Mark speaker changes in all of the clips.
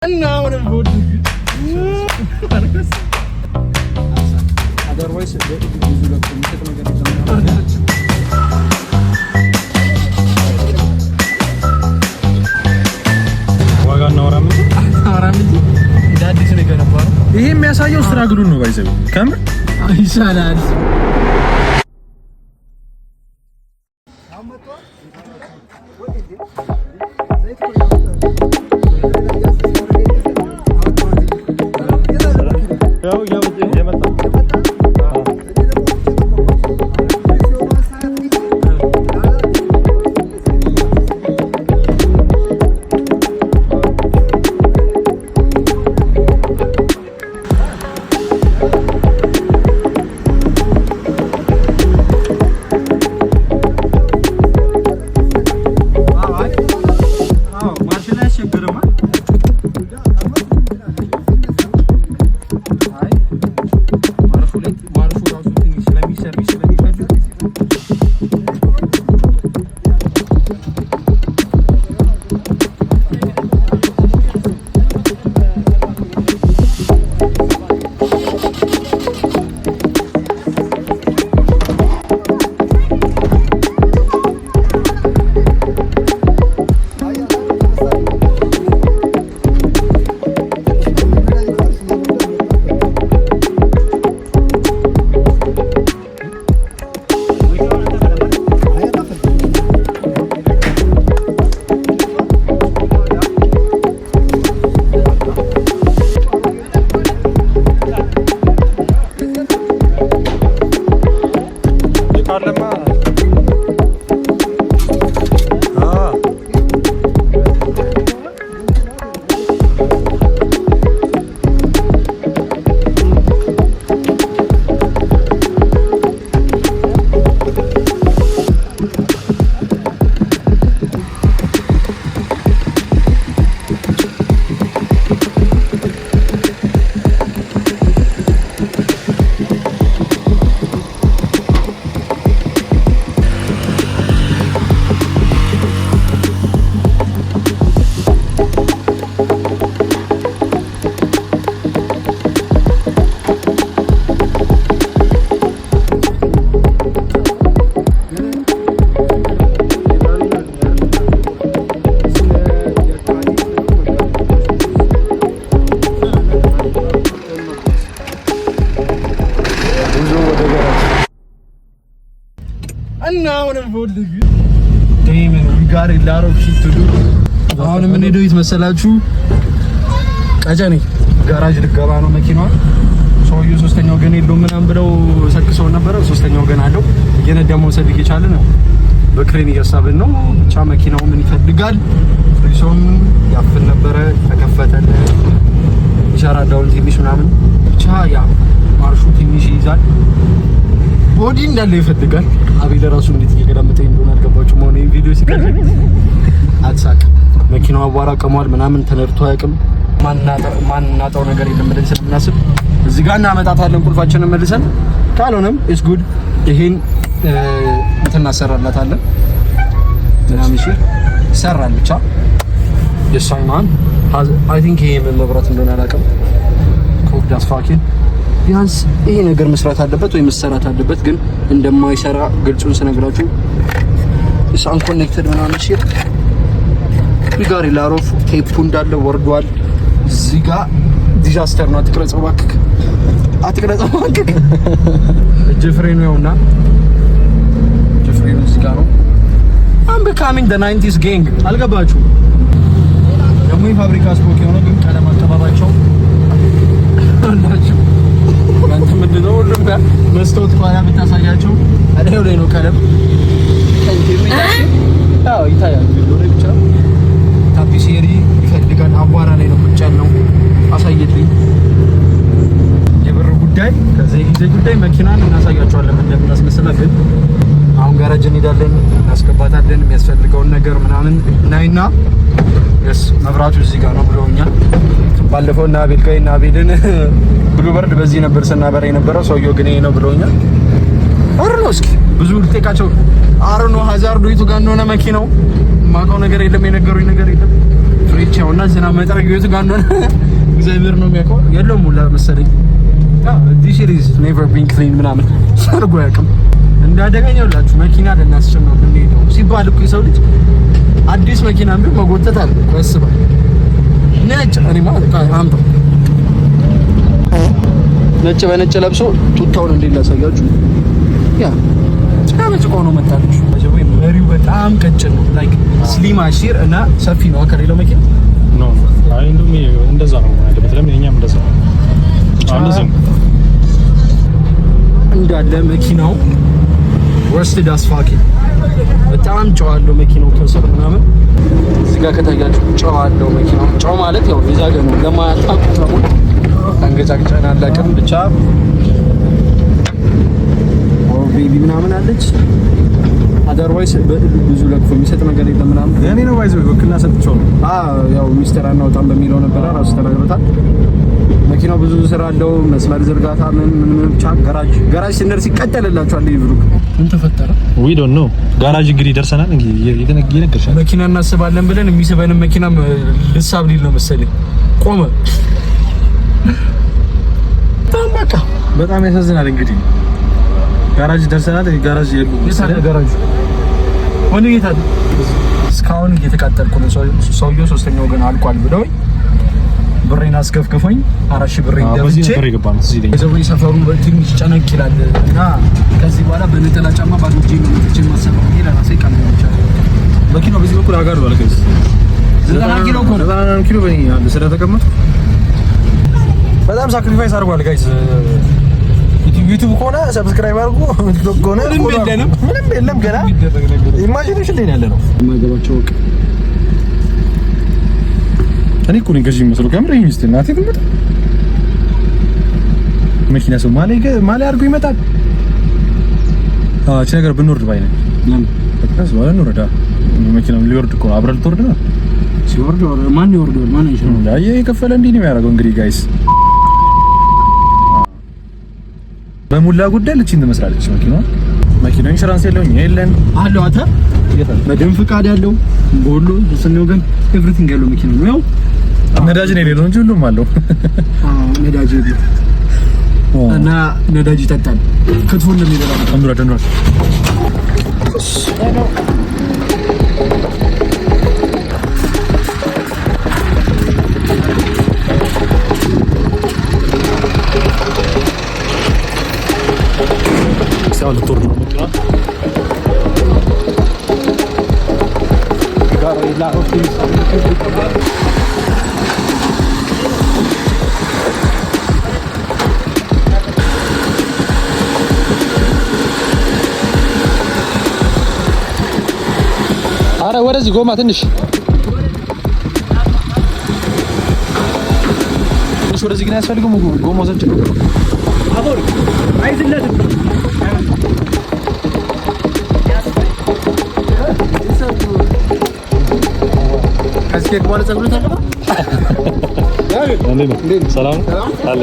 Speaker 1: And now I'm going to otherwise, ይሄ የሚያሳየው ስትራግሉን ነው ባይዘው ከምር ይሻላል። አሁን ምን ሄደው ይመስላችሁ? ቀጨኔ ጋራጅ ልገባ ነው መኪናዋ። ሰውዬው ሶስተኛው ገና የለውም ምናምን ብለው ሰክሰው ነበር። ሶስተኛው ገና አለው እየነዳ መውሰድ እየቻለ ነው። በክሬን እያሳብን ነው። ብቻ መኪናው ምን ይፈልጋል? ፍሪሶን ያፍን ነበረ ተከፈተለ። ይሻራ ዳውን ትንሽ ምናምን ብቻ ያ ማርሹ ትንሽ ይይዛል። ቦዲ እንዳለ ይፈልጋል። አቤል ራሱ እንዴት እየገዳመጠኝ እንደሆነ አልገባችሁም? ማለት ነው ቪዲዮ ሲቀርብ አትሳቅ። መኪናው አቧራ ቀሟል ምናምን ተነርቶ አያውቅም። ማንናጣው ነገር የለም ብለን ስለምናስብ እዚህ ጋር እናመጣታለን ቁልፋችንን መልሰን። ካልሆነም ኢስ ጉድ ይሄን እናሰራላታለን ምናምን እሺ ይሰራል። ብቻ የሳይማን አይ ቲንክ ይሄ ምን መብራት እንደሆነ አላውቅም። ኮድ አስፋኪን ቢያንስ ይሄ ነገር መስራት አለበት ወይ መሰራት አለበት። ግን እንደማይሰራ ግልጹን ስነግራችሁ እሱ አንኮኔክትድ ምናምን እሺ ይጋሪ ላሮፍ ቴፑ እንዳለ ወርዷል። እዚህ ጋር ዲዛስተር ነው። አትቅረጸው እባክህ እጅ ፍሬኑ ነውና እጅ ፍሬኑ እዚህ ጋር ነው። I'm becoming the 90s gang አልገባችሁ? ደግሞ የፋብሪካ ስፖክ የሆነ ግን ቀለም አቀባባቸው አላችሁ አንተ ምንድነው ሁሉም ጋር መስታወት ቋያ ብታሳያቸው አደው ላይ ነው ቀለም ታው ይታያል። ቢሎሬ ብቻ ታፒሴሪ ይፈልጋል። አቧራ ላይ ነው ቁጭ ያለው። አሳየልኝ የብር ጉዳይ ከዚህ ጉዳይ መኪናን እናሳያቸዋለን እንደምናስመስላ። ግን አሁን ጋራጅ እንሄዳለን እናስገባታለን። የሚያስፈልገውን ነገር ምናምን ናይና yes መብራቱ እዚህ ጋር ነው ብለውኛል። ባለፈው እና አቤል ጋር እና አቤልን ብሉ በርድ በዚህ ነበር ስናበራ የነበረው። ሰውየው ግን ይሄ ነው ብለውኛል። አርኖ እስኪ ብዙ ልጠይቃቸው። አርኖ ሀዛርዱ ይቱ ጋር እንደሆነ መኪናው ማውቀው ነገር የለም፣ የነገሩኝ ነገር የለም። ፍሬቻውና ዝናብ መጥረጊያው የት ጋር እንደሆነ እግዚአብሔር ነው የሚያውቀው። የለውም ሁላ መሰለኝ this shit is never been clean ምናምን ሰርጎ ያውቅም። እንዳደገኛላችሁ መኪና ለናስጨምር እንደሄደው ሲባል እኮ የሰው ልጅ አዲስ መኪና ቢሆን መጎተት አለ ያስባል። ነጭ እኔማ አምጣ ነጭ በነጭ ለብሶ ቱታውን እንዴት ላሳያችሁ። ያ ጭቃ ነው መጣልሽ። መሪው በጣም ቀጭን ነው ላይክ ስሊም አሺር እና ሰፊ ነው ከሌላው መኪና
Speaker 2: ኖ አይ እንደዛ ነው ማለት ለምን እኛም እንደዛ አንደዚህ
Speaker 1: እንዳለ መኪናው ወርስትድ አስፋኪ በጣም ጨዋለው መኪናው ከስር ምናምን እዚህ ጋር ከታያችሁ ጨዋለው መኪናው ጨው ማለት ያው የዛገ ነው ለማያጣቁት ነው አንገጫጭና አላቀም ብቻ ኦ ቤቢ ምናምን አለች አደርዋይስ ብዙ ለክፎ የሚሰጥ ነገር የለም ምናምን
Speaker 2: ያኔ ነው ባይዘው ወክልና ሰጥቼው ነው
Speaker 1: ያው ሚስተር አናውጣም በሚለው ነበር ራሱ ተናግሮታል። መኪናው ብዙ ስራ አለው መስመር ዝርጋታ ምን ብቻ ጋራጅ ሲነርስ ይቀጥልላችኋል። ይብሩ ምን ተፈጠረ
Speaker 2: we don't know ጋራጅ እንግዲህ ደርሰናል። እንግዲህ እየነገርሻለሁ
Speaker 1: መኪና እናስባለን ብለን የሚስበን መኪና ልሳብ ሊል ነው መሰለኝ ቆመ። ታማካ
Speaker 2: በጣም ያሳዝናል። እንግዲህ ጋራጅ ደርሰናል። ጋራጅ የሉ
Speaker 1: የታለ ጋራጅ ወንድ ጌታ እስካሁን እየተቃጠልኩ ነው። ሰውየው ሶስተኛው ገና አልቋል ብለው ብሬን አስከፍከፈኝ 4000 ብሬን ደብቼ እዚህ ሰፈሩ በትንሽ ጨነቅ ይላል እና ከዚህ በኋላ በነጠላ ጫማ ባዶ እጄን ነው ትቼ ማሰበው ይሄ ለራሴ ቃል ነው ይቻላል።
Speaker 2: መኪናው በዚህ በኩል አጋር ባለ ከዚህ
Speaker 1: 90 ኪሎ እኮ ነው
Speaker 2: 90 ኪሎ በእኔ አንድ ስለተቀመጡ በጣም ሳክሪፋይስ አድርጓል ጋይስ። ዩቲዩብ ከሆነ ሰብስክራይብ አድርጉ። ቲክቶክ ከሆነ ምንም የለም ገና ኢማጂኔሽን ላይ ያለ ነው
Speaker 1: የማይገባቸው ወቅ
Speaker 2: እኔ እኮ ነኝ ገዢ መስሎ ከምር ይሄን እስቲ እናቴ ትምጣ መኪና ሰው ማለ አድርጎ ይመጣል። እቺ ነገር ብንወርድ ባይ ነኝ ለምን በቃስ ወላ እንወርዳ መኪናው ሊወርድ እኮ አብረን ልትወርድ ነው።
Speaker 1: ሲወርድ ማን ይወርዳል? ማን ይችላል?
Speaker 2: አይ የከፈለ እንዴ ነው የሚያደርገው። እንግዲህ ጋይስ በሙላ ጉዳይ ልቺን ትመስላለች መኪናው ኢንሹራንስ የለን
Speaker 1: አለው አታ በደም ፍቃድ ያለው ቦሎ ስንው ግን ኤቭሪቲንግ ያለው መኪና ነው። ያው
Speaker 2: ነዳጅ ነው የሌለው እንጂ ሁሉም አለው።
Speaker 1: ነዳጅ የለው እና ነዳጅ ይጠጣል። ክትፎ እንደሚበላ
Speaker 2: አንዱራ ሳው ለቶር ነው መኪና la office አረ ወደዚህ ጎማ ትንሽ ወደዚህ ግን ያስፈልገው ጎማ ዘጭ አቦር አይዝለትም ከስኬት በኋላ ፀጉር ታቀባ ሰላም አለ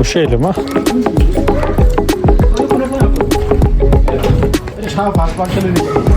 Speaker 2: Şeyle mi?
Speaker 1: Şah bak başka bir